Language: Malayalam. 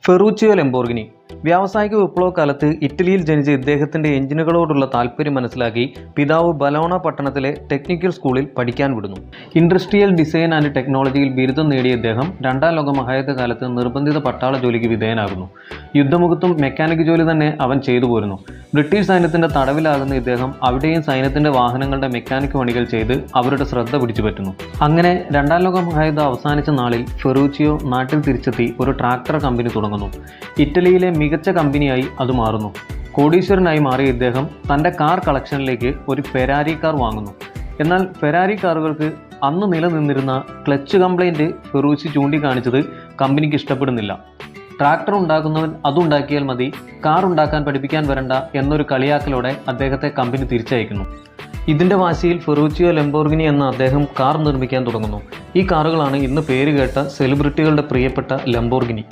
ഫെറൂച്ചിയോ ലംബോർഗിനി വ്യാവസായിക വിപ്ലവകാലത്ത് ഇറ്റലിയിൽ ജനിച്ച ഇദ്ദേഹത്തിൻ്റെ എഞ്ചിനുകളോടുള്ള താല്പര്യം മനസ്സിലാക്കി പിതാവ് ബലോണ പട്ടണത്തിലെ ടെക്നിക്കൽ സ്കൂളിൽ പഠിക്കാൻ വിടുന്നു. ഇൻഡസ്ട്രിയൽ ഡിസൈൻ ആൻഡ് ടെക്നോളജിയിൽ ബിരുദം നേടിയ ഇദ്ദേഹം രണ്ടാം ലോക മഹായുദ്ധകാലത്ത് നിർബന്ധിത പട്ടാള ജോലിക്ക് വിധേയനാകുന്നു. യുദ്ധമുഖത്തും മെക്കാനിക് ജോലി തന്നെ അവൻ ചെയ്തു പോരുന്നു. ബ്രിട്ടീഷ് സൈന്യത്തിൻ്റെ തടവിലാകുന്ന ഇദ്ദേഹം അവിടെയും സൈന്യത്തിൻ്റെ വാഹനങ്ങളുടെ മെക്കാനിക് പണികൾ ചെയ്ത് അവരുടെ ശ്രദ്ധ പിടിച്ചുപറ്റുന്നു. അങ്ങനെ രണ്ടാം ലോക മഹായുദ്ധം അവസാനിച്ച നാളിൽ ഫെറൂച്ചിയോ നാട്ടിൽ തിരിച്ചെത്തി ഒരു ട്രാക്ടർ കമ്പനി തുടങ്ങുന്നു. ഇറ്റലിയിലെ മികച്ച കമ്പനിയായി അത് മാറുന്നു. കോടീശ്വരനായി മാറിയ ഇദ്ദേഹം തൻ്റെ കാർ കളക്ഷനിലേക്ക് ഒരു ഫെരാരി കാർ വാങ്ങുന്നു. എന്നാൽ ഫെരാരി കാറുകൾക്ക് അന്ന് നിലനിന്നിരുന്ന ക്ലച്ച് കംപ്ലൈൻറ്റ് ഫെറൂച്ചി ചൂണ്ടിക്കാണിച്ചത് കമ്പനിക്ക് ഇഷ്ടപ്പെടുന്നില്ല. ട്രാക്ടർ ഉണ്ടാക്കുന്നവൻ അതുണ്ടാക്കിയാൽ മതി, കാർ ഉണ്ടാക്കാൻ പഠിപ്പിക്കാൻ വരണ്ട എന്നൊരു കളിയാക്കലോടെ അദ്ദേഹത്തെ കമ്പനി തിരിച്ചയക്കുന്നു. ഇതിൻ്റെ വാശിയിൽ ഫെറൂച്ചിയോ ലംബോർഗിനി എന്ന അദ്ദേഹം കാർ നിർമ്മിക്കാൻ തുടങ്ങുന്നു. ഈ കാറുകളാണ് ഇന്ന് പേരുകേട്ട സെലിബ്രിറ്റികളുടെ പ്രിയപ്പെട്ട ലംബോർഗിനി.